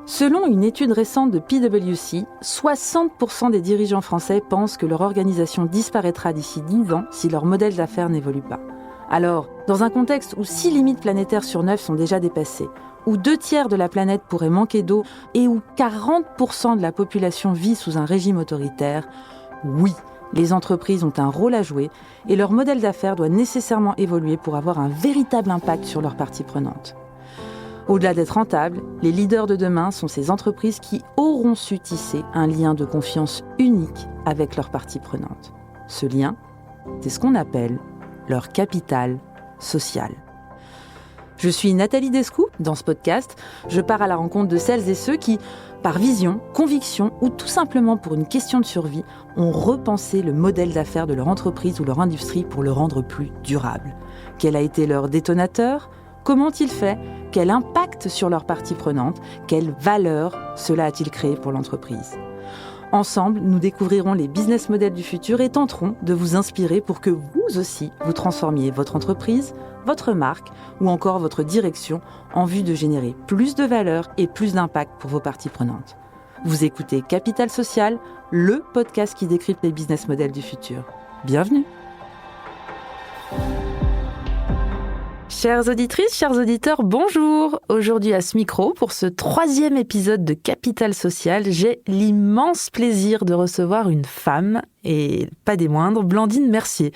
Selon une étude récente de PwC, 60% des dirigeants français pensent que leur organisation disparaîtra d'ici 10 ans si leur modèle d'affaires n'évolue pas. Alors, dans un contexte où 6 limites planétaires sur 9 sont déjà dépassées, où 2/3 de la planète pourrait manquer d'eau et où 40% de la population vit sous un régime autoritaire, oui, les entreprises ont un rôle à jouer et leur modèle d'affaires doit nécessairement évoluer pour avoir un véritable impact sur leurs parties prenantes. Au-delà d'être rentables, les leaders de demain sont ces entreprises qui auront su tisser un lien de confiance unique avec leurs parties prenantes. Ce lien, c'est ce qu'on appelle leur capital social. Je suis Nathalie Descoux. Dans ce podcast, je pars à la rencontre de celles et ceux qui, par vision, conviction ou tout simplement pour une question de survie, ont repensé le modèle d'affaires de leur entreprise ou leur industrie pour le rendre plus durable. Quel a été leur détonateur ? Comment ont-ils fait ? Quel impact sur leurs parties prenantes ? Quelle valeur cela a-t-il créé pour l'entreprise ? Ensemble, nous découvrirons les business models du futur et tenterons de vous inspirer pour que vous aussi, vous transformiez votre entreprise, votre marque ou encore votre direction en vue de générer plus de valeur et plus d'impact pour vos parties prenantes. Vous écoutez Capital Social, le podcast qui décrypte les business models du futur. Bienvenue! Chères auditrices, chers auditeurs, bonjour! Aujourd'hui à ce micro, pour ce 3e épisode de Capital Social, j'ai l'immense plaisir de recevoir une femme, et pas des moindres, Blandine Mercier.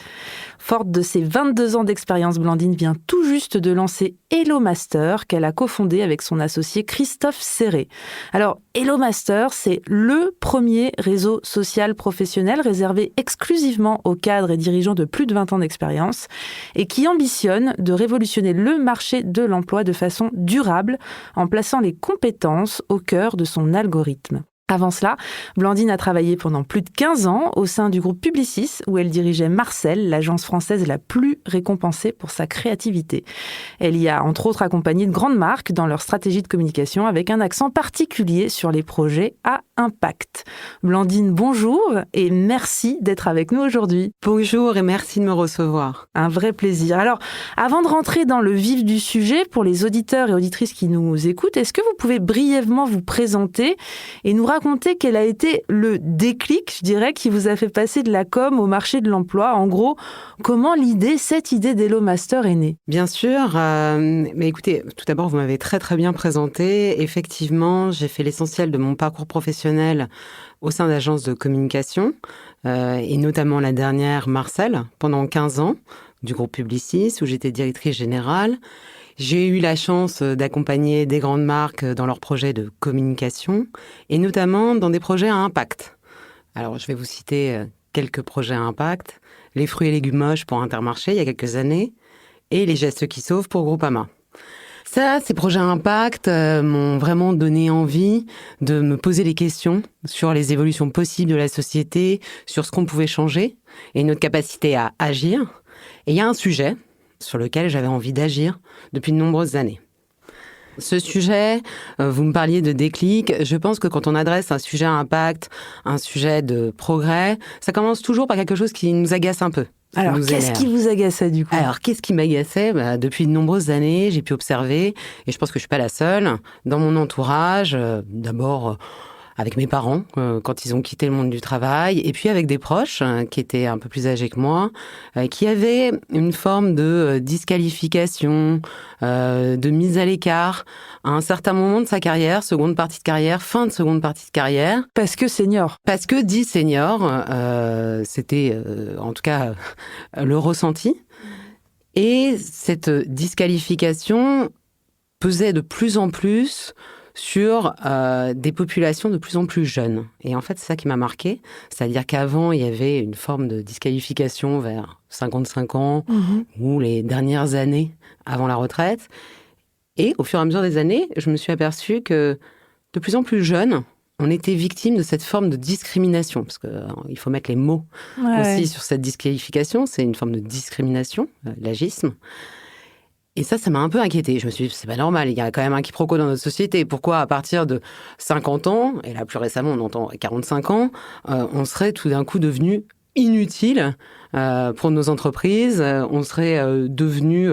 Forte de ses 22 ans d'expérience, Blandine vient tout juste de lancer HelloMaster, qu'elle a cofondé avec son associé Christophe Serré. Alors, HelloMaster, c'est le premier réseau social professionnel réservé exclusivement aux cadres et dirigeants de plus de 20 ans d'expérience et qui ambitionne de révolutionner le marché de l'emploi de façon durable en plaçant les compétences au cœur de son algorithme. Avant cela, Blandine a travaillé pendant plus de 15 ans au sein du groupe Publicis, où elle dirigeait Marcel, l'agence française la plus récompensée pour sa créativité. Elle y a entre autres accompagné de grandes marques dans leur stratégie de communication avec un accent particulier sur les projets à impact. Blandine, bonjour et merci d'être avec nous aujourd'hui. Bonjour et merci de me recevoir. Un vrai plaisir. Alors, avant de rentrer dans le vif du sujet, pour les auditeurs et auditrices qui nous écoutent, est-ce que vous pouvez brièvement vous présenter et nous raconter quel a été le déclic, je dirais, qui vous a fait passer de la com au marché de l'emploi. En gros, comment cette idée d'HelloMaster est née ? Bien sûr, mais écoutez, tout d'abord, vous m'avez très très bien présenté. Effectivement, j'ai fait l'essentiel de mon parcours professionnel au sein d'agences de communication, et notamment la dernière, Marcel, pendant 15 ans, du groupe Publicis, où j'étais directrice générale. J'ai eu la chance d'accompagner des grandes marques dans leurs projets de communication et notamment dans des projets à impact. Alors, je vais vous citer quelques projets à impact. Les fruits et légumes moches pour Intermarché il y a quelques années et les gestes qui sauvent pour Groupama. Ces projets à impact m'ont vraiment donné envie de me poser des questions sur les évolutions possibles de la société, sur ce qu'on pouvait changer et notre capacité à agir. Et il y a un sujet sur lequel j'avais envie d'agir depuis de nombreuses années. Ce sujet, vous me parliez de déclic, je pense que quand on adresse un sujet à impact, un sujet de progrès, ça commence toujours par quelque chose qui nous agace un peu. Alors, qu'est-ce qui vous agaçait du coup ? Alors, qu'est-ce qui m'agaçait ? Depuis de nombreuses années, j'ai pu observer, et je pense que je ne suis pas la seule, dans mon entourage, d'abord avec mes parents, quand ils ont quitté le monde du travail, et puis avec des proches qui étaient un peu plus âgés que moi, qui avaient une forme de disqualification, de mise à l'écart à un certain moment de sa carrière, seconde partie de carrière, fin de seconde partie de carrière. Parce que senior. Parce que dit senior, c'était en tout cas le ressenti. Et cette disqualification pesait de plus en plus sur des populations de plus en plus jeunes. Et en fait, c'est ça qui m'a marqué. C'est-à-dire qu'avant, il y avait une forme de disqualification vers 55 ans ou les dernières années avant la retraite. Et au fur et à mesure des années, je me suis aperçue que de plus en plus jeunes, on était victime de cette forme de discrimination. Parce qu'il faut mettre les mots aussi sur cette disqualification. C'est une forme de discrimination, l'agisme. Et ça m'a un peu inquiétée. Je me suis dit, c'est pas normal, il y a quand même un quiproquo dans notre société. Pourquoi, à partir de 50 ans, et là plus récemment on entend 45 ans, on serait tout d'un coup devenu inutile pour nos entreprises, on serait devenu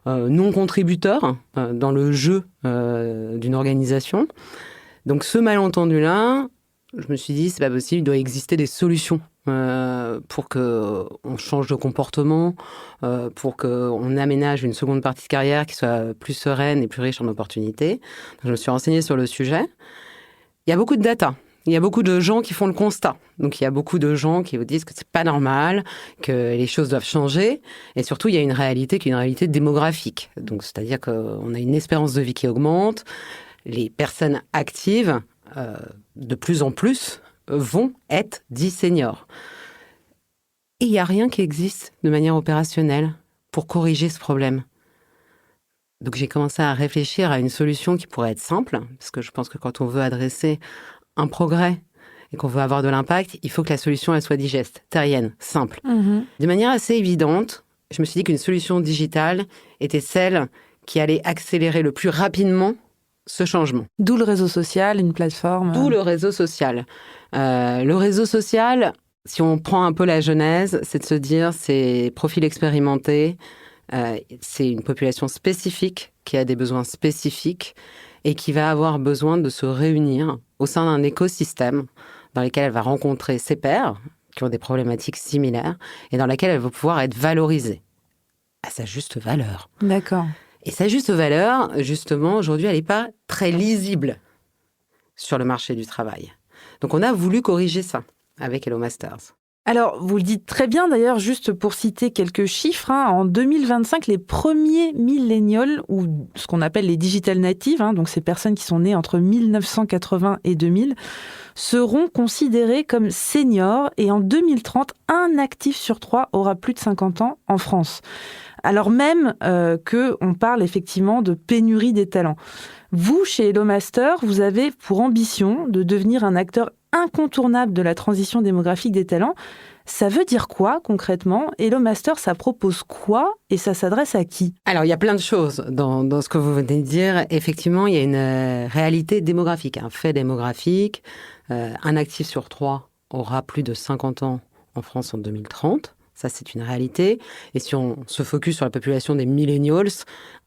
non contributeur dans le jeu d'une organisation. Donc ce malentendu-là, je me suis dit, c'est pas possible, il doit exister des solutions pour qu'on change de comportement, pour qu'on aménage une seconde partie de carrière qui soit plus sereine et plus riche en opportunités. Donc, je me suis renseignée sur le sujet. Il y a beaucoup de data. Il y a beaucoup de gens qui font le constat. Donc, il y a beaucoup de gens qui vous disent que c'est pas normal, que les choses doivent changer. Et surtout, il y a une réalité qui est une réalité démographique. Donc, c'est-à-dire qu'on a une espérance de vie qui augmente. Les personnes actives, de plus en plus, vont être dits seniors. Et il n'y a rien qui existe de manière opérationnelle pour corriger ce problème. Donc, j'ai commencé à réfléchir à une solution qui pourrait être simple, parce que je pense que quand on veut adresser un progrès et qu'on veut avoir de l'impact, il faut que la solution elle soit digeste, terrienne, simple. De manière assez évidente, je me suis dit qu'une solution digitale était celle qui allait accélérer le plus rapidement ce changement. D'où le réseau social, une plateforme. D'où le réseau social. Le réseau social, si on prend un peu la genèse, c'est de se dire c'est profil expérimenté, c'est une population spécifique qui a des besoins spécifiques et qui va avoir besoin de se réunir au sein d'un écosystème dans lequel elle va rencontrer ses pairs qui ont des problématiques similaires et dans laquelle elle va pouvoir être valorisée à sa juste valeur. D'accord. Et sa juste valeur, justement, aujourd'hui, elle n'est pas très lisible sur le marché du travail. Donc, on a voulu corriger ça avec Hello Masters. Alors, vous le dites très bien d'ailleurs, juste pour citer quelques chiffres, en 2025, les premiers millennials, ou ce qu'on appelle les digital natives, donc ces personnes qui sont nées entre 1980 et 2000, seront considérés comme seniors et en 2030, un actif sur 3 aura plus de 50 ans en France. Alors même qu'on parle effectivement de pénurie des talents. Vous, chez Hello Master, vous avez pour ambition de devenir un acteur incontournable de la transition démographique des talents. Ça veut dire quoi concrètement? Hello Master, ça propose quoi et ça s'adresse à qui? Alors, il y a plein de choses dans ce que vous venez de dire. Effectivement, il y a une réalité démographique, un fait démographique. Un actif sur 3 aura plus de 50 ans en France en 2030. Ça, c'est une réalité. Et si on se focus sur la population des millennials,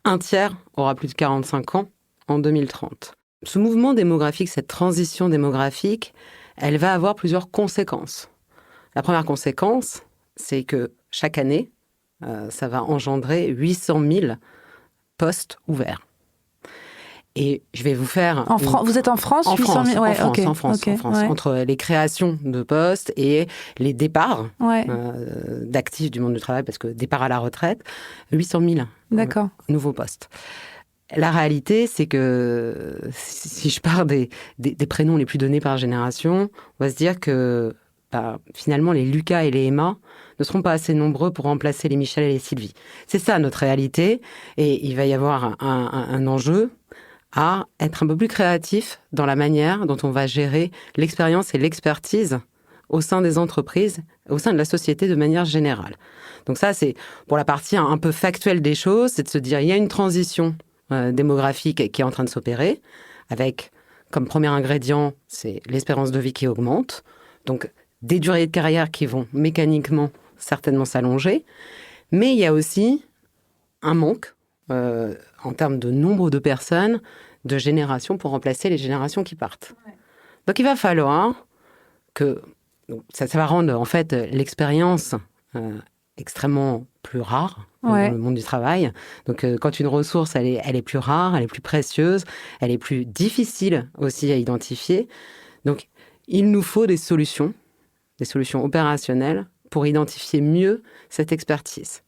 un tiers aura plus de 45 ans en 2030. Ce mouvement démographique, cette transition démographique, elle va avoir plusieurs conséquences. La première conséquence, c'est que chaque année, ça va engendrer 800 000 postes ouverts. Et je vais vous faire... Vous êtes en France? En 800 000... France, ouais, en France. Ouais. Entre les créations de postes et les départs ouais. d'actifs du monde du travail, parce que départ à la retraite, 800 000 nouveaux postes. La réalité, c'est que si je pars des prénoms les plus donnés par génération, on va se dire que finalement, les Lucas et les Emma ne seront pas assez nombreux pour remplacer les Michel et les Sylvie. C'est ça notre réalité. Et il va y avoir un enjeu à être un peu plus créatif dans la manière dont on va gérer l'expérience et l'expertise au sein des entreprises, au sein de la société de manière générale. Donc ça, c'est pour la partie un peu factuelle des choses, c'est de se dire il y a une transition démographique qui est en train de s'opérer, avec comme premier ingrédient, c'est l'espérance de vie qui augmente, donc des durées de carrière qui vont mécaniquement certainement s'allonger, mais il y a aussi un manque en termes de nombre de personnes, de générations pour remplacer les générations qui partent. Ouais. Donc il va falloir que... Ça va rendre en fait l'expérience extrêmement plus rare dans le monde du travail. Donc quand une ressource elle est plus rare, elle est plus précieuse, elle est plus difficile aussi à identifier. Donc il nous faut des solutions opérationnelles pour identifier mieux cette expertise.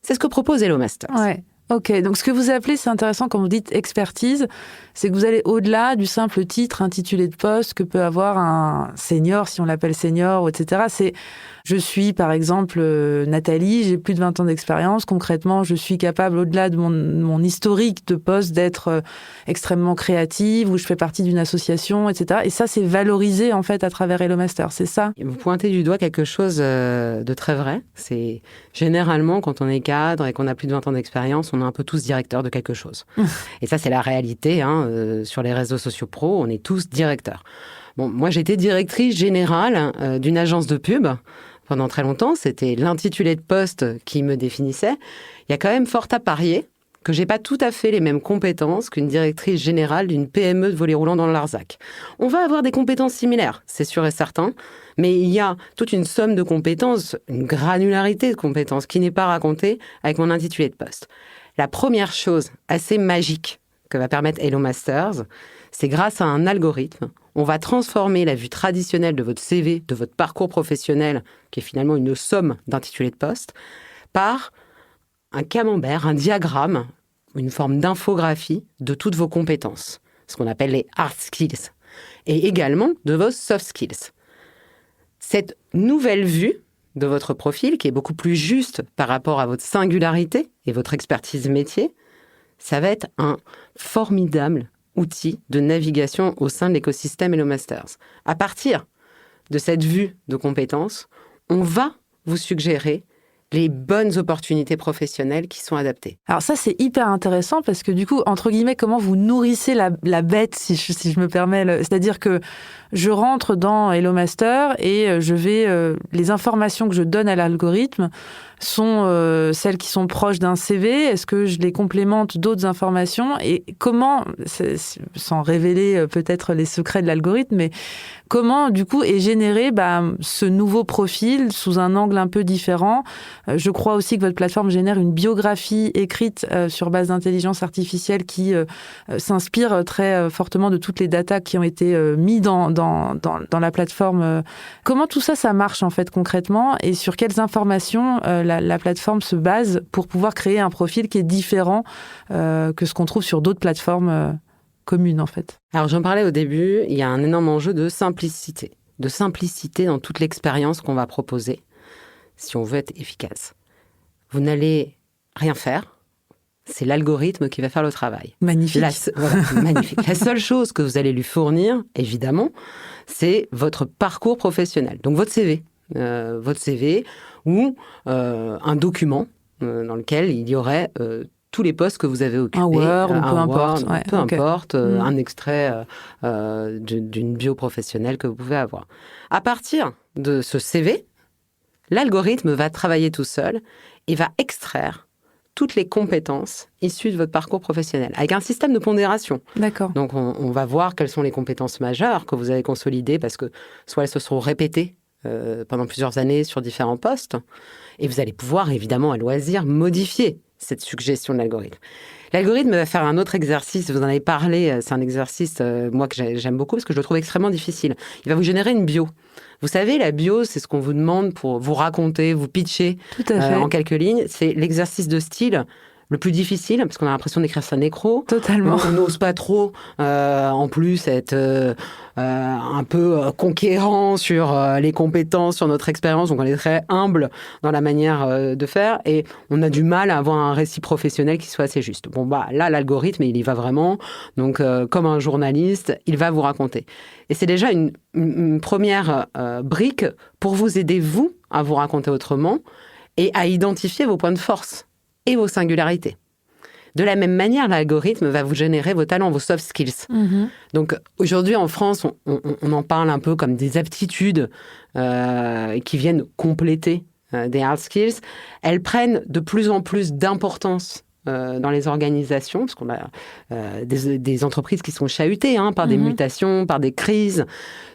C'est ce que propose Hello Masters. Ouais. Ok, donc ce que vous appelez, c'est intéressant quand vous dites expertise, c'est que vous allez au-delà du simple titre intitulé de poste que peut avoir un senior, si on l'appelle senior, etc. C'est, je suis par exemple Nathalie, j'ai plus de 20 ans d'expérience, concrètement je suis capable au-delà de mon historique de poste d'être extrêmement créative, ou je fais partie d'une association, etc. Et ça c'est valorisé en fait à travers Hello Master, c'est ça? Vous pointez du doigt quelque chose de très vrai, c'est généralement quand on est cadre et qu'on a plus de 20 ans d'expérience, on est un peu tous directeurs de quelque chose. Et ça, c'est la réalité. Sur les réseaux sociaux pro, on est tous directeurs. Bon, moi, j'étais directrice générale d'une agence de pub pendant très longtemps. C'était l'intitulé de poste qui me définissait. Il y a quand même fort à parier que j'ai pas tout à fait les mêmes compétences qu'une directrice générale d'une PME de volley roulant dans le Larzac. On va avoir des compétences similaires, c'est sûr et certain, mais il y a toute une somme de compétences, une granularité de compétences qui n'est pas racontée avec mon intitulé de poste. La première chose assez magique que va permettre Hello Masters, c'est grâce à un algorithme, on va transformer la vue traditionnelle de votre CV, de votre parcours professionnel, qui est finalement une somme d'intitulés de poste, par un camembert, un diagramme, une forme d'infographie de toutes vos compétences, ce qu'on appelle les hard skills, et également de vos soft skills. Cette nouvelle vue de votre profil, qui est beaucoup plus juste par rapport à votre singularité et votre expertise métier, ça va être un formidable outil de navigation au sein de l'écosystème Hello Masters. À partir de cette vue de compétences, on va vous suggérer les bonnes opportunités professionnelles qui sont adaptées. Alors ça, c'est hyper intéressant parce que du coup, entre guillemets, comment vous nourrissez la bête, si je me permets. C'est-à-dire que je rentre dans Hello Master et je vais... les informations que je donne à l'algorithme sont celles qui sont proches d'un CV. Est-ce que je les complémente d'autres informations? Et comment, sans révéler peut-être les secrets de l'algorithme, mais comment, du coup, est généré ce nouveau profil sous un angle un peu différent? Je crois aussi que votre plateforme génère une biographie écrite sur base d'intelligence artificielle qui s'inspire très fortement de toutes les datas qui ont été mis dans la plateforme. Comment tout ça, ça marche en fait concrètement et sur quelles informations la plateforme se base pour pouvoir créer un profil qui est différent que ce qu'on trouve sur d'autres plateformes communes en fait? Alors j'en parlais au début, il y a un énorme enjeu de simplicité dans toute l'expérience qu'on va proposer si on veut être efficace. Vous n'allez rien faire, c'est l'algorithme qui va faire le travail. Magnifique. Magnifique. La seule chose que vous allez lui fournir, évidemment, c'est votre parcours professionnel. Donc votre CV ou un document dans lequel il y aurait tous les postes que vous avez occupés. Un Word ou peu importe. Peu importe, un extrait d'une bio professionnelle que vous pouvez avoir. À partir de ce CV, l'algorithme va travailler tout seul et va extraire toutes les compétences issues de votre parcours professionnel, avec un système de pondération. D'accord. Donc, on va voir quelles sont les compétences majeures que vous avez consolidées, parce que soit elles se seront répétées pendant plusieurs années sur différents postes, et vous allez pouvoir, évidemment, à loisir, modifier cette suggestion de l'algorithme. L'algorithme va faire un autre exercice, vous en avez parlé, c'est un exercice, moi, que j'aime beaucoup, parce que je le trouve extrêmement difficile. Il va vous générer une bio. Vous savez, la bio, c'est ce qu'on vous demande pour vous raconter, vous pitcher en quelques lignes. C'est l'exercice de style le plus difficile, parce qu'on a l'impression d'écrire sa nécro. Totalement. On n'ose pas trop, en plus, être un peu conquérant sur les compétences, sur notre expérience. Donc, on est très humble dans la manière de faire. Et on a du mal à avoir un récit professionnel qui soit assez juste. Bon, là, l'algorithme, il y va vraiment. Donc, comme un journaliste, il va vous raconter. Et c'est déjà une première brique pour vous aider, vous, à vous raconter autrement et à identifier vos points de force et vos singularités. De la même manière, l'algorithme va vous générer vos talents, vos soft skills. Mm-hmm. Donc, aujourd'hui, en France, on en parle un peu comme des aptitudes qui viennent compléter des hard skills. Elles prennent de plus en plus d'importance dans les organisations, parce qu'on a des entreprises qui sont chahutées par des mutations, par des crises.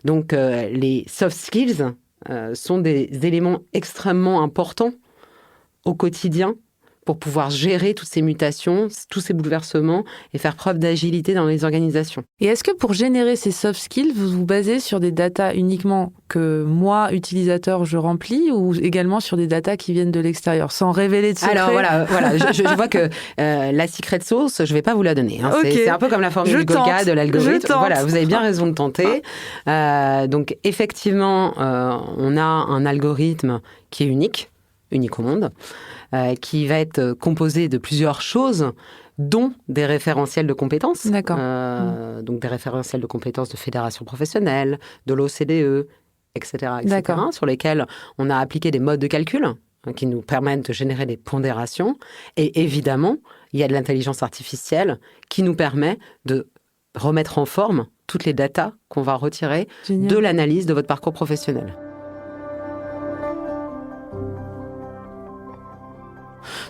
Donc, les soft skills sont des éléments extrêmement importants au quotidien pour pouvoir gérer toutes ces mutations, tous ces bouleversements et faire preuve d'agilité dans les organisations. Et est-ce que pour générer ces soft skills, vous vous basez sur des datas uniquement que moi, utilisateur, je remplis ou également sur des datas qui viennent de l'extérieur, sans révéler de secret? Alors voilà, je vois que la secret sauce, je ne vais pas vous la donner. Okay. C'est un peu comme la formule du Golga de l'algorithme. Voilà, vous avez bien raison de tenter. Donc effectivement, on a un algorithme qui est unique au monde, qui va être composé de plusieurs choses, dont des référentiels de compétences. D'accord. Donc des référentiels de compétences de fédération professionnelle, de l'OCDE, etc., sur lesquels on a appliqué des modes de calcul qui nous permettent de générer des pondérations. Et évidemment, il y a de l'intelligence artificielle qui nous permet de remettre en forme toutes les datas qu'on va retirer de l'analyse de votre parcours professionnel.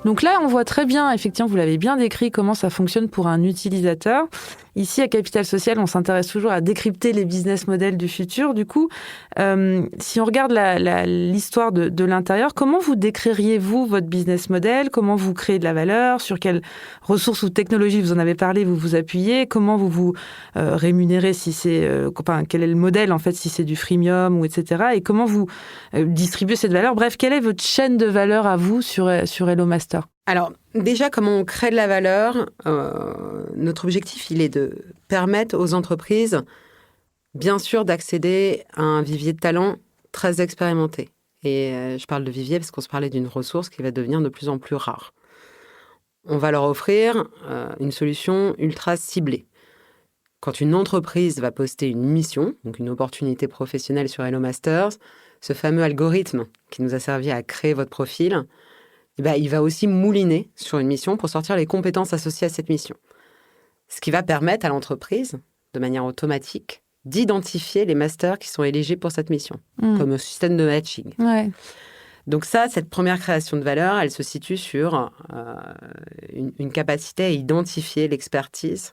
Donc là, on voit très bien, effectivement, vous l'avez bien décrit, comment ça fonctionne pour un utilisateur. Ici, à Capital Social, on s'intéresse toujours à décrypter les business models du futur. Du coup, si on regarde l'histoire de l'intérieur, comment vous décririez-vous votre business model? Comment vous créez de la valeur? Sur quelles ressources ou technologies, vous en avez parlé, vous vous appuyez? Comment vous vous rémunérez si c'est... quel est le modèle, en fait, si c'est du freemium ou etc. Et comment vous distribuez cette valeur? Bref, quelle est votre chaîne de valeur à vous sur Hello Master? Alors, déjà, comment on crée de la valeur? Notre objectif, il est de permettre aux entreprises, bien sûr, d'accéder à un vivier de talents très expérimenté. Et je parle de vivier parce qu'on se parlait d'une ressource qui va devenir de plus en plus rare. On va leur offrir une solution ultra ciblée. Quand une entreprise va poster une mission, donc une opportunité professionnelle sur Hello Masters, ce fameux algorithme qui nous a servi à créer votre profil, il va aussi mouliner sur une mission pour sortir les compétences associées à cette mission. Ce qui va permettre à l'entreprise, de manière automatique, d'identifier les masters qui sont éligibles pour cette mission, comme un système de matching. Ouais. Donc ça, cette première création de valeur, elle se situe sur une capacité à identifier l'expertise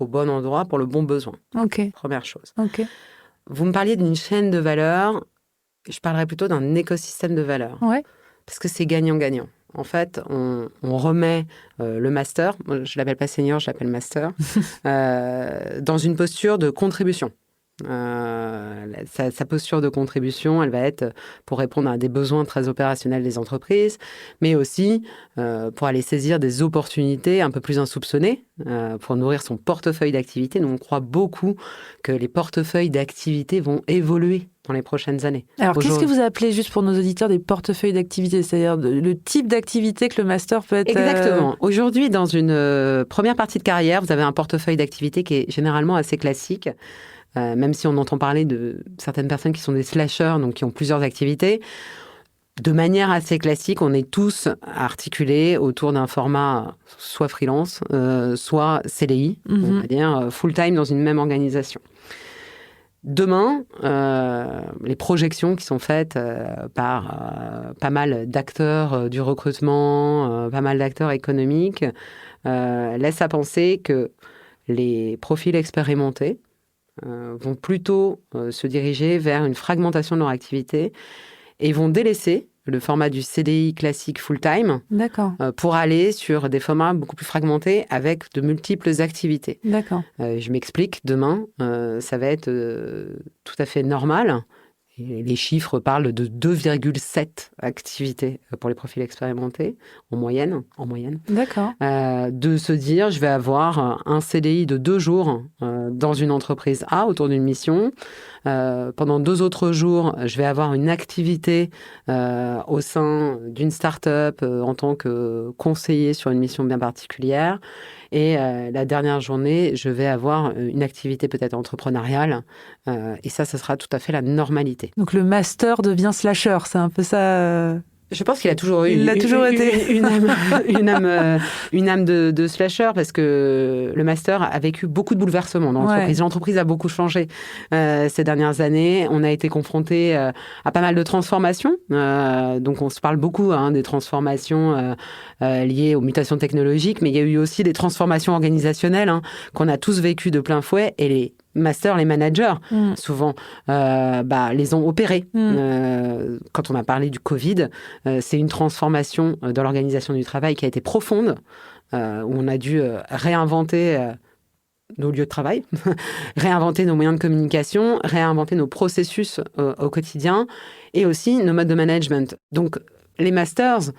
au bon endroit pour le bon besoin. Okay. Première chose. Okay. Vous me parliez d'une chaîne de valeur, je parlerais plutôt d'un écosystème de valeur. Ouais. Parce que c'est gagnant-gagnant. En fait, on remet le master, je ne l'appelle pas senior, je l'appelle master, dans une posture de contribution. Sa posture de contribution, elle va être pour répondre à des besoins très opérationnels des entreprises, mais aussi pour aller saisir des opportunités un peu plus insoupçonnées, pour nourrir son portefeuille d'activités. Nous, on croit beaucoup que les portefeuilles d'activités vont évoluer dans les prochaines années. Alors, qu'est-ce que vous appelez, juste pour nos auditeurs, des portefeuilles d'activités? C'est-à-dire le type d'activité que le master peut être... Exactement. Aujourd'hui, dans une première partie de carrière, vous avez un portefeuille d'activités qui est généralement assez classique. Même si on entend parler de certaines personnes qui sont des slashers, donc qui ont plusieurs activités, de manière assez classique, on est tous articulés autour d'un format soit freelance, soit CDI, on va dire full-time dans une même organisation. Demain, les projections qui sont faites par pas mal d'acteurs du recrutement, pas mal d'acteurs économiques, laissent à penser que les profils expérimentés vont plutôt se diriger vers une fragmentation de leur activité et vont délaisser le format du CDI classique full-time pour aller sur des formats beaucoup plus fragmentés avec de multiples activités. D'accord. Je m'explique, demain, ça va être tout à fait normal. Et les chiffres parlent de 2,7 activités pour les profils expérimentés, en moyenne. D'accord. De se dire, je vais avoir un CDI de 2 jours dans une entreprise A autour d'une mission. Pendant 2 autres jours, je vais avoir une activité au sein d'une start-up en tant que conseiller sur une mission bien particulière. Et la dernière journée, je vais avoir une activité peut-être entrepreneuriale. Et ça sera tout à fait la normalité. Donc le master devient slasher, c'est un peu ça Je pense qu'il a toujours eu une âme de slasher parce que le master a vécu beaucoup de bouleversements dans l'entreprise. Ouais. L'entreprise a beaucoup changé ces dernières années. On a été confronté à pas mal de transformations. Donc on se parle beaucoup des transformations liées aux mutations technologiques, mais il y a eu aussi des transformations organisationnelles qu'on a tous vécues de plein fouet et les masters, les managers, souvent, les ont opérés. Quand on a parlé du Covid, c'est une transformation dans l'organisation du travail qui a été profonde, où on a dû réinventer nos lieux de travail, réinventer nos moyens de communication, réinventer nos processus au quotidien et aussi nos modes de management. Donc, les masters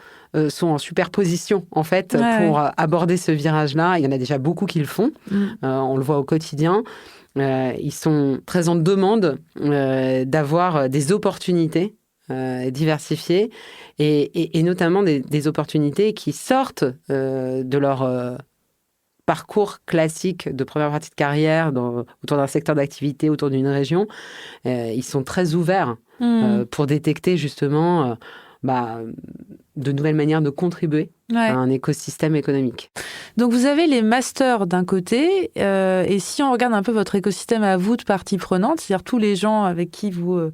sont en superposition, en fait, pour aborder ce virage-là. Il y en a déjà beaucoup qui le font. On le voit au quotidien. Ils sont très en demande d'avoir des opportunités diversifiées et notamment des opportunités qui sortent de leur parcours classique de première partie de carrière autour d'un secteur d'activité, autour d'une région. Ils sont très ouverts pour détecter justement de nouvelles manières de contribuer à un écosystème économique. Donc, vous avez les masters d'un côté, et si on regarde un peu votre écosystème à vous de parties prenantes, c'est-à-dire tous les gens avec qui vous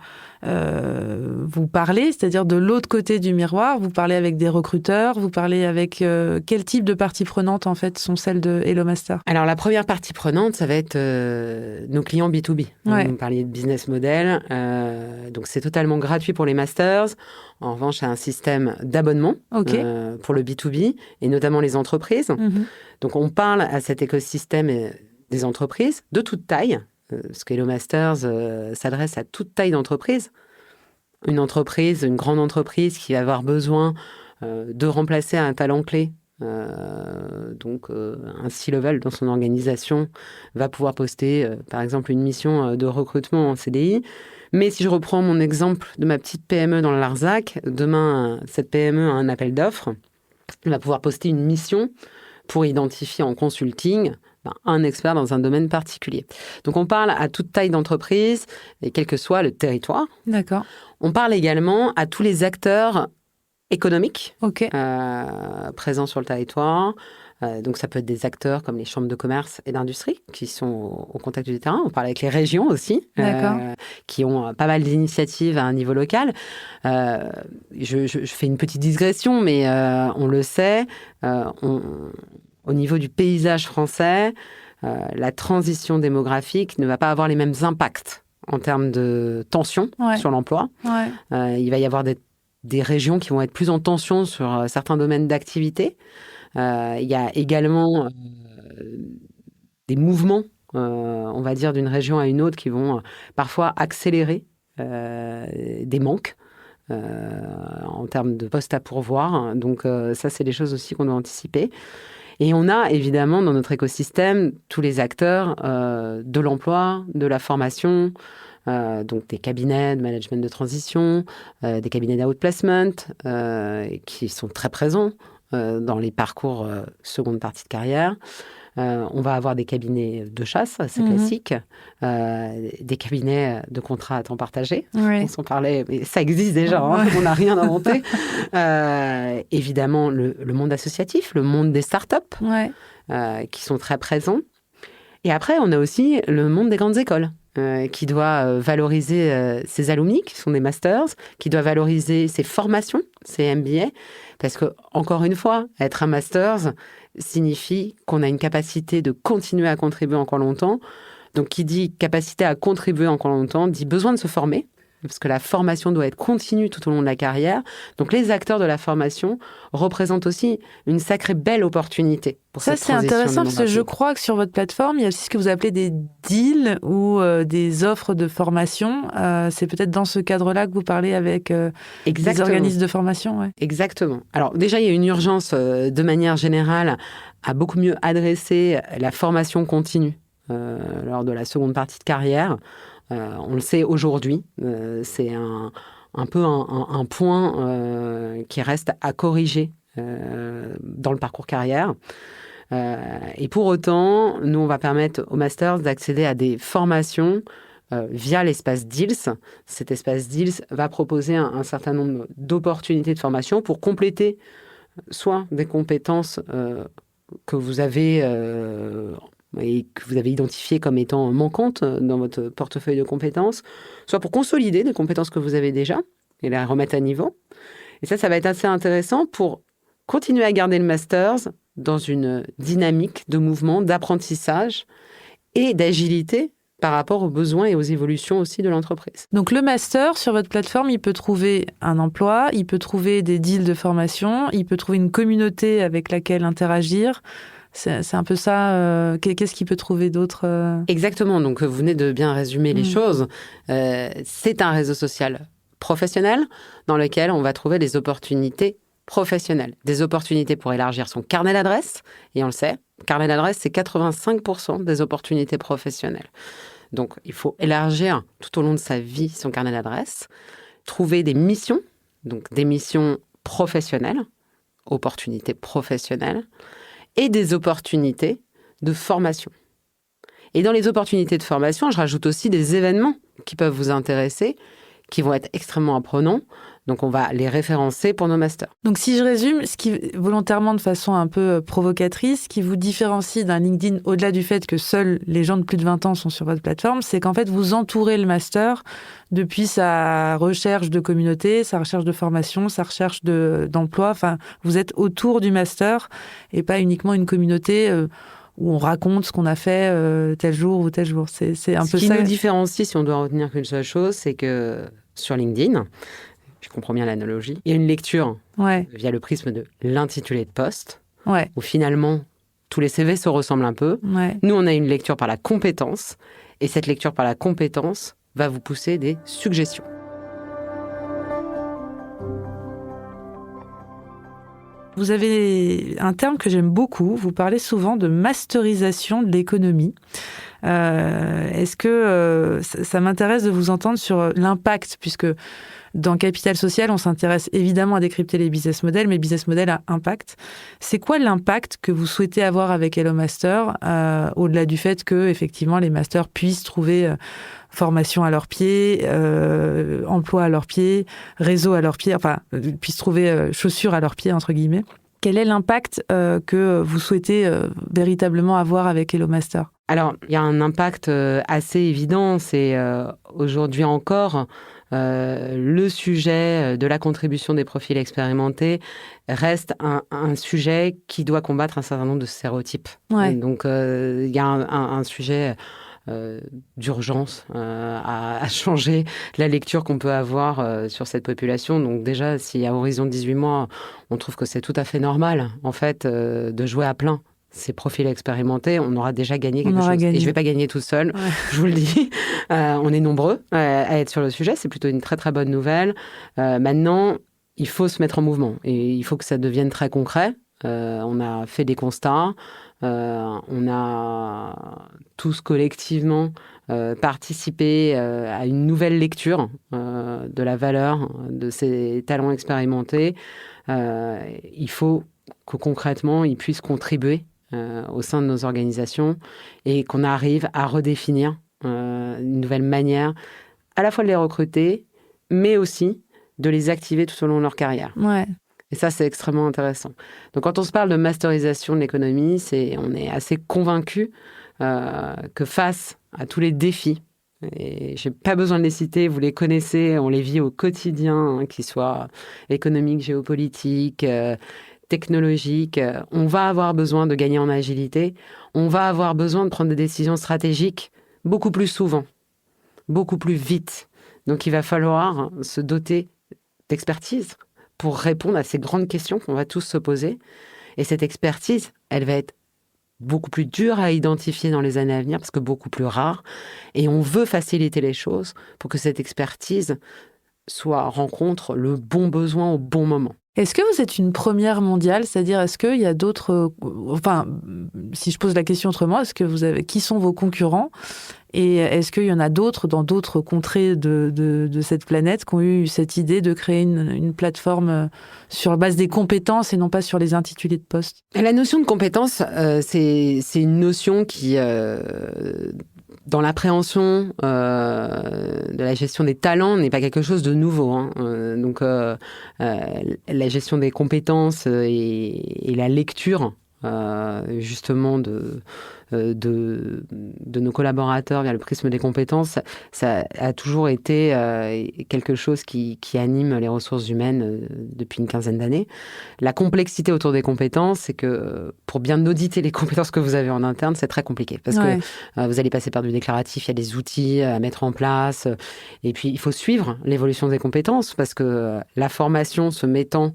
parlez, c'est-à-dire de l'autre côté du miroir, vous parlez avec des recruteurs, vous parlez avec quel type de parties prenantes, en fait, sont celles de Hello Master? Alors, la première partie prenante, ça va être nos clients B2B. Vous parliez de business model. Donc, c'est totalement gratuit pour les masters. En revanche, c'est un système d'abonnement pour le B2B et notamment les entreprises. Donc, on parle à cet écosystème des entreprises de toute taille, parce que Hello Masters s'adresse à toute taille d'entreprise. Une grande entreprise qui va avoir besoin de remplacer un talent clé, donc un C-level dans son organisation, va pouvoir poster, par exemple, une mission de recrutement en CDI. Mais si je reprends mon exemple de ma petite PME dans le Larzac, demain, cette PME a un appel d'offres, elle va pouvoir poster une mission pour identifier en consulting un expert dans un domaine particulier. Donc, on parle à toute taille d'entreprise, et quel que soit le territoire. D'accord. On parle également à tous les acteurs économiques présents sur le territoire. Donc, ça peut être des acteurs comme les chambres de commerce et d'industrie qui sont au contact du terrain. On parle avec les régions aussi, qui ont pas mal d'initiatives à un niveau local. Je fais une petite digression, mais on le sait, au niveau du paysage français, la transition démographique ne va pas avoir les mêmes impacts en termes de tension sur l'emploi. Il va y avoir des régions qui vont être plus en tension sur certains domaines d'activité. Il y a également des mouvements, on va dire, d'une région à une autre qui vont parfois accélérer des manques en termes de postes à pourvoir. Donc ça, c'est des choses aussi qu'on doit anticiper. Et on a évidemment dans notre écosystème tous les acteurs de l'emploi, de la formation, donc des cabinets de management de transition, des cabinets d'outplacement qui sont très présents dans les parcours seconde partie de carrière. On va avoir des cabinets de chasse, assez classiques, des cabinets de contrats à temps partagé. On s'en parlait, mais ça existe déjà, on n'a rien inventé. Évidemment, le monde associatif, le monde des startups, qui sont très présents. Et après, on a aussi le monde des grandes écoles, qui doit valoriser ses alumni, qui sont des masters, qui doit valoriser ses formations, ses MBA, parce que, encore une fois, être un masters signifie qu'on a une capacité de continuer à contribuer encore longtemps. Donc, qui dit capacité à contribuer encore longtemps, dit besoin de se former, parce que la formation doit être continue tout au long de la carrière. Donc, les acteurs de la formation représentent aussi une sacrée belle opportunité pour cette transition. Ça, c'est intéressant, parce que je crois que sur votre plateforme, il y a aussi ce que vous appelez des deals ou des offres de formation. C'est peut-être dans ce cadre-là que vous parlez avec des organismes de formation. Exactement. Alors, déjà, il y a une urgence, de manière générale, à beaucoup mieux adresser la formation continue lors de la seconde partie de carrière. On le sait aujourd'hui, c'est un peu un point qui reste à corriger dans le parcours carrière. Et pour autant, nous, on va permettre aux masters d'accéder à des formations via l'espace DEALS. Cet espace DEALS va proposer un certain nombre d'opportunités de formation pour compléter soit des compétences que vous avez et que vous avez identifiées comme étant manquantes dans votre portefeuille de compétences, soit pour consolider des compétences que vous avez déjà et les remettre à niveau. Et ça va être assez intéressant pour continuer à garder le masters dans une dynamique de mouvement, d'apprentissage et d'agilité par rapport aux besoins et aux évolutions aussi de l'entreprise. Donc le master, sur votre plateforme, il peut trouver un emploi, il peut trouver des deals de formation, il peut trouver une communauté avec laquelle interagir. C'est un peu ça. Qu'est-ce qu'il peut trouver d'autre Exactement. Donc, vous venez de bien résumer les choses. C'est un réseau social professionnel dans lequel on va trouver des opportunités professionnelles. Des opportunités pour élargir son carnet d'adresses. Et on le sait, carnet d'adresses, c'est 85% des opportunités professionnelles. Donc, il faut élargir tout au long de sa vie son carnet d'adresses. Trouver des missions, donc des missions professionnelles, opportunités professionnelles, et des opportunités de formation. Et dans les opportunités de formation, je rajoute aussi des événements qui peuvent vous intéresser, qui vont être extrêmement apprenants. Donc, on va les référencer pour nos masters. Donc, si je résume, ce qui, volontairement de façon un peu provocatrice, qui vous différencie d'un LinkedIn, au-delà du fait que seuls les gens de plus de 20 ans sont sur votre plateforme, c'est qu'en fait, vous entourez le master depuis sa recherche de communauté, sa recherche de formation, sa recherche d'emploi. Enfin, vous êtes autour du master et pas uniquement une communauté où on raconte ce qu'on a fait tel jour ou tel jour. C'est un peu ça. Ce qui nous différencie, si on doit retenir qu'une seule chose, c'est que sur LinkedIn, je comprends bien l'analogie, il y a une lecture via le prisme de l'intitulé de poste, où finalement, tous les CV se ressemblent un peu. Nous, on a une lecture par la compétence, et cette lecture par la compétence va vous pousser des suggestions. Vous avez un terme que j'aime beaucoup, vous parlez souvent de masterisation de l'économie. Est-ce que ça m'intéresse de vous entendre sur l'impact, puisque dans Capital Social, on s'intéresse évidemment à décrypter les business models, mais business model à impact. C'est quoi l'impact que vous souhaitez avoir avec Hello Master, au-delà du fait que effectivement les masters puissent trouver formation à leurs pieds, emploi à leurs pieds, réseau à leurs pieds, enfin puissent trouver chaussures à leurs pieds entre guillemets. Quel est l'impact que vous souhaitez véritablement avoir avec Hello Master ? Alors, il y a un impact assez évident, c'est aujourd'hui encore le sujet de la contribution des profils expérimentés reste un sujet qui doit combattre un certain nombre de stéréotypes. Donc, il y a un sujet d'urgence à changer la lecture qu'on peut avoir sur cette population. Donc déjà, si à horizon de 18 mois, on trouve que c'est tout à fait normal, en fait, de jouer à plein ces profils expérimentés, on aura déjà gagné quelque chose. Et je ne vais pas gagner tout seul, je vous le dis. On est nombreux à être sur le sujet. C'est plutôt une très, très bonne nouvelle. Maintenant, il faut se mettre en mouvement et il faut que ça devienne très concret. On a fait des constats. On a tous collectivement participé à une nouvelle lecture de la valeur de ces talents expérimentés. Il faut que concrètement, ils puissent contribuer au sein de nos organisations et qu'on arrive à redéfinir une nouvelle manière à la fois de les recruter, mais aussi de les activer tout au long de leur carrière. Et ça, c'est extrêmement intéressant. Donc, quand on se parle de masterisation de l'économie, on est assez convaincus que face à tous les défis, et je n'ai pas besoin de les citer, vous les connaissez, on les vit au quotidien, qu'ils soient économiques, géopolitiques, technologiques, on va avoir besoin de gagner en agilité, on va avoir besoin de prendre des décisions stratégiques beaucoup plus souvent, beaucoup plus vite. Donc, il va falloir se doter d'expertise pour répondre à ces grandes questions qu'on va tous se poser. Et cette expertise, elle va être beaucoup plus dure à identifier dans les années à venir parce que beaucoup plus rare. Et on veut faciliter les choses pour que cette expertise rencontre le bon besoin au bon moment. Est-ce que vous êtes une première mondiale ? C'est-à-dire, est-ce qu'il y a d'autres... Enfin, si je pose la question autrement, qui sont vos concurrents ? Et est-ce qu'il y en a d'autres dans d'autres contrées de cette planète qui ont eu cette idée de créer une plateforme sur la base des compétences et non pas sur les intitulés de poste ? La notion de compétence, c'est une notion qui... dans l'appréhension de la gestion des talents, n'est pas quelque chose de nouveau. Donc, la gestion des compétences et la lecture, justement, de nos collaborateurs via le prisme des compétences, ça a toujours été quelque chose qui anime les ressources humaines depuis une quinzaine d'années. La complexité autour des compétences, c'est que pour bien auditer les compétences que vous avez en interne, c'est très compliqué parce que vous allez passer par du déclaratif, il y a des outils à mettre en place et puis il faut suivre l'évolution des compétences parce que la formation se mettant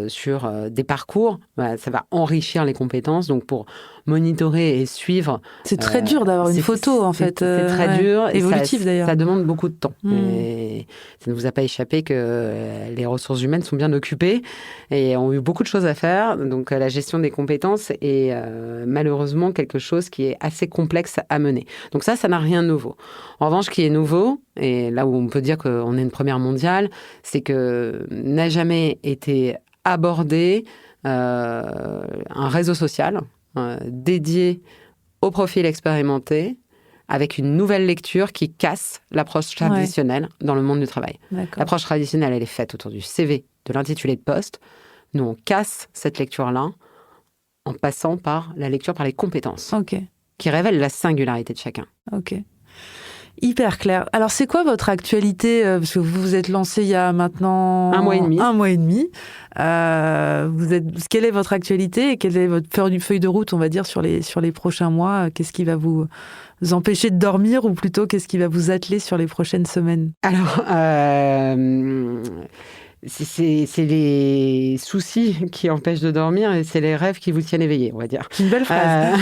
sur des parcours, ça va enrichir les compétences. Donc pour monitorer et suivre. C'est très dur d'avoir une photo, en fait. C'est très dur. Évolutif, d'ailleurs. Ça demande beaucoup de temps. Et ça ne vous a pas échappé que les ressources humaines sont bien occupées et ont eu beaucoup de choses à faire. Donc, la gestion des compétences est malheureusement quelque chose qui est assez complexe à mener. Donc ça n'a rien de nouveau. En revanche, ce qui est nouveau, et là où on peut dire qu'on est une première mondiale, c'est que n'a jamais été abordé un réseau social dédié au profil expérimenté avec une nouvelle lecture qui casse l'approche traditionnelle dans le monde du travail. D'accord. L'approche traditionnelle, elle est faite autour du CV, de l'intitulé de poste. Nous, on casse cette lecture-là en passant par la lecture par les compétences, qui révèlent la singularité de chacun. Ok. Hyper clair. Alors, c'est quoi votre actualité ? Parce que vous vous êtes lancé il y a maintenant... 1 mois et demi. 1 mois et demi. Quelle est votre actualité et quelle est votre feuille de route, on va dire, sur les prochains mois ? Qu'est-ce qui va vous empêcher de dormir ou plutôt qu'est-ce qui va vous atteler sur les prochaines semaines ? Alors, c'est les soucis qui empêchent de dormir et c'est les rêves qui vous tiennent éveillé, on va dire. Une belle phrase.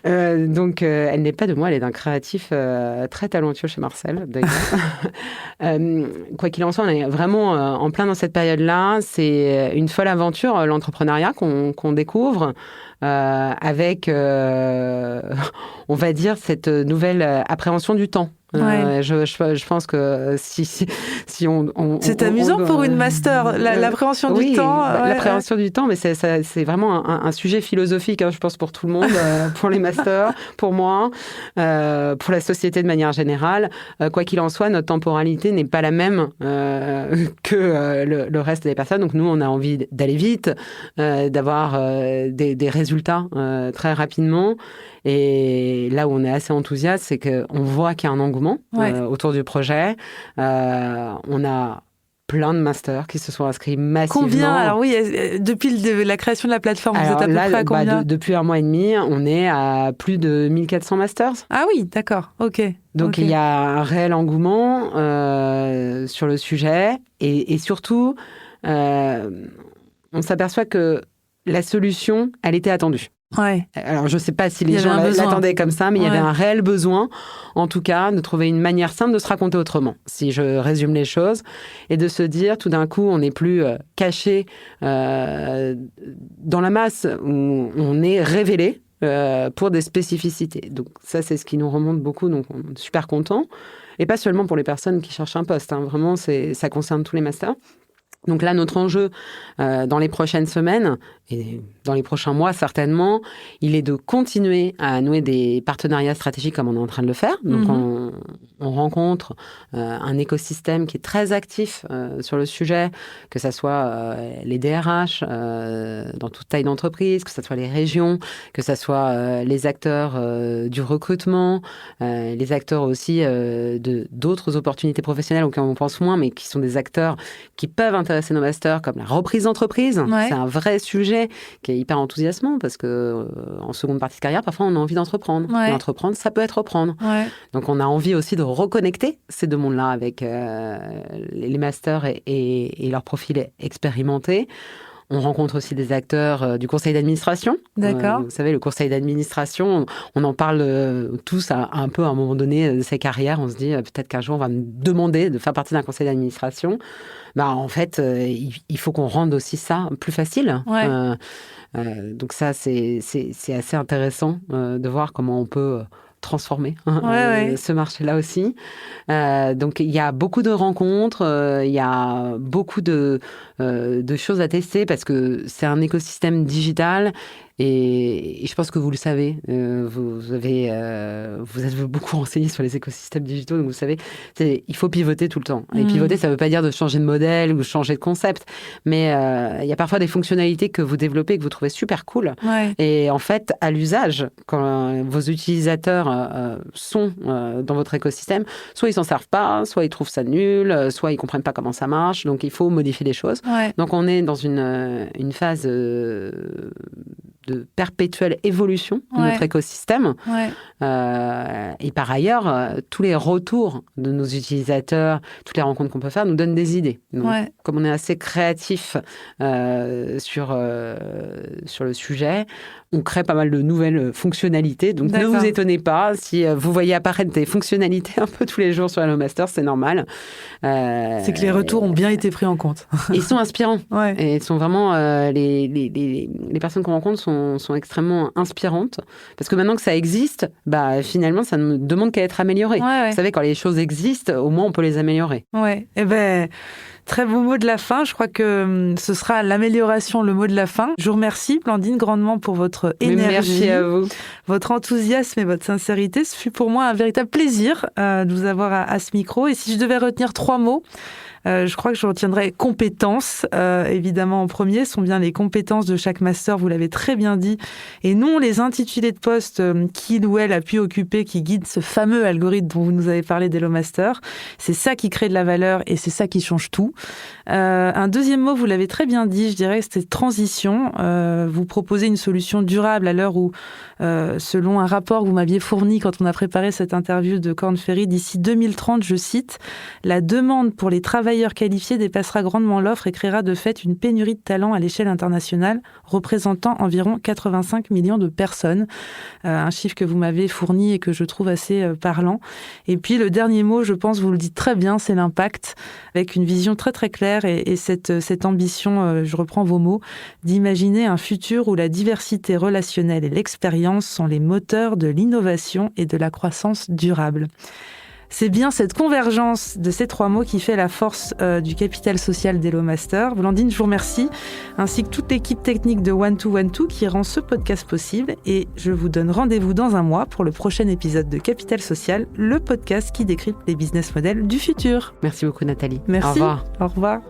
Donc, elle n'est pas de moi, elle est d'un créatif très talentueux chez Marcel, d'ailleurs. Quoi qu'il en soit, on est vraiment en plein dans cette période-là. C'est une folle aventure, l'entrepreneuriat qu'on découvre. Avec, on va dire, cette nouvelle appréhension du temps. Je pense que si on c'est amusant pour une master, l'appréhension du temps. L'appréhension du temps, mais c'est vraiment un sujet philosophique, je pense, pour tout le monde, pour les masters, pour moi, pour la société de manière générale. Quoi qu'il en soit, notre temporalité n'est pas la même que le reste des personnes. Donc nous, on a envie d'aller vite, d'avoir des résultats très rapidement. Et là où on est assez enthousiaste, c'est qu'on voit qu'il y a un engouement autour du projet. On a plein de masters qui se sont inscrits massivement. Combien ? Alors oui, depuis la création de la plateforme, vous êtes à peu près à combien ? Depuis 1 mois et demi, on est à plus de 1400 masters. Ah oui, d'accord, ok. Donc il y a un réel engouement sur le sujet. Et surtout, on s'aperçoit que la solution, elle était attendue. Alors, je ne sais pas si les gens l'attendaient comme ça, mais il y avait un réel besoin, en tout cas, de trouver une manière simple de se raconter autrement, si je résume les choses, et de se dire, tout d'un coup, on n'est plus caché dans la masse, où on est révélé pour des spécificités. Donc ça, c'est ce qui nous remonte beaucoup, donc on est super contents. Et pas seulement pour les personnes qui cherchent un poste, vraiment, ça concerne tous les masters. Donc là, notre enjeu dans les prochaines semaines, et dans les prochains mois certainement, il est de continuer à nouer des partenariats stratégiques comme on est en train de le faire. Donc on rencontre un écosystème qui est très actif sur le sujet, que ce soit les DRH dans toute taille d'entreprise, que ce soit les régions, que ce soit les acteurs du recrutement, les acteurs aussi d'autres opportunités professionnelles auxquelles on pense moins, mais qui sont des acteurs qui peuvent intéresser nos masters, comme la reprise d'entreprise. C'est un vrai sujet qui est hyper enthousiasmant parce que en seconde partie de carrière, parfois on a envie d'entreprendre. Et entreprendre, ça peut être reprendre. Donc on a envie aussi de reconnecter ces deux mondes-là avec les masters et leurs profils expérimentés. On rencontre aussi des acteurs du conseil d'administration. D'accord. Vous savez, le conseil d'administration, on en parle tous un peu à un moment donné de ses carrières. On se dit peut-être qu'un jour, on va me demander de faire partie d'un conseil d'administration. En fait, il faut qu'on rende aussi ça plus facile. Donc ça, c'est assez intéressant de voir comment on peut transformer ce marché-là aussi. Donc, il y a beaucoup de rencontres, il y a beaucoup de choses à tester parce que c'est un écosystème digital et je pense que vous le savez. Vous êtes beaucoup renseigné sur les écosystèmes digitaux, donc vous savez, il faut pivoter tout le temps. Et pivoter, ça ne veut pas dire de changer de modèle ou changer de concept, mais il y a parfois des fonctionnalités que vous développez et que vous trouvez super cool. Et en fait, à l'usage, quand vos utilisateurs sont dans votre écosystème, soit ils s'en servent pas, soit ils trouvent ça nul, soit ils comprennent pas comment ça marche. Donc, il faut modifier les choses. Donc, on est dans une phase de perpétuelle évolution de notre écosystème. Et par ailleurs, tous les retours de nos utilisateurs, toutes les rencontres qu'on peut faire nous donnent des idées. Donc, comme on est assez créatif sur le sujet, on crée pas mal de nouvelles fonctionnalités. Donc, ne vous étonnez pas si vous voyez apparaître des fonctionnalités un peu tous les jours sur Hello Master, c'est normal. C'est que les retours ont bien été pris en compte. Ils sont inspirants. Et ils sont vraiment... les personnes qu'on rencontre sont extrêmement inspirantes. Parce que maintenant que ça existe, finalement, ça ne demande qu'à être amélioré. Vous savez, quand les choses existent, au moins, on peut les améliorer. Eh ben... Très beau mot de la fin. Je crois que ce sera l'amélioration, le mot de la fin. Je vous remercie, Blandine, grandement pour votre énergie. Merci à vous. Votre enthousiasme et votre sincérité. Ce fut pour moi un véritable plaisir de vous avoir à ce micro. Et si je devais retenir 3 mots, je crois que je retiendrai compétences, évidemment en premier, ce sont bien les compétences de chaque master, vous l'avez très bien dit, et non les intitulés de poste qu'il ou elle a pu occuper qui guident ce fameux algorithme dont vous nous avez parlé d'Hello Master. C'est ça qui crée de la valeur et c'est ça qui change tout. Un deuxième mot, vous l'avez très bien dit, je dirais, c'était transition. Vous proposez une solution durable à l'heure où, selon un rapport que vous m'aviez fourni quand on a préparé cette interview de Korn Ferry, d'ici 2030, je cite, « La demande pour les travailleurs qualifiés dépassera grandement l'offre et créera de fait une pénurie de talents à l'échelle internationale, représentant environ 85 millions de personnes. » Un chiffre que vous m'avez fourni et que je trouve assez parlant. Et puis le dernier mot, je pense, vous le dites très bien, c'est l'impact, avec une vision très très claire et cette ambition, je reprends vos mots, d'imaginer un futur où la diversité relationnelle et l'expérience sont les moteurs de l'innovation et de la croissance durable. C'est bien cette convergence de ces 3 mots qui fait la force du capital social d'Hello Master. Blandine, je vous remercie, ainsi que toute l'équipe technique de One2One2 qui rend ce podcast possible. Et je vous donne rendez-vous dans un mois pour le prochain épisode de Capital Social, le podcast qui décrypte les business models du futur. Merci beaucoup, Nathalie. Merci. Au revoir. Au revoir.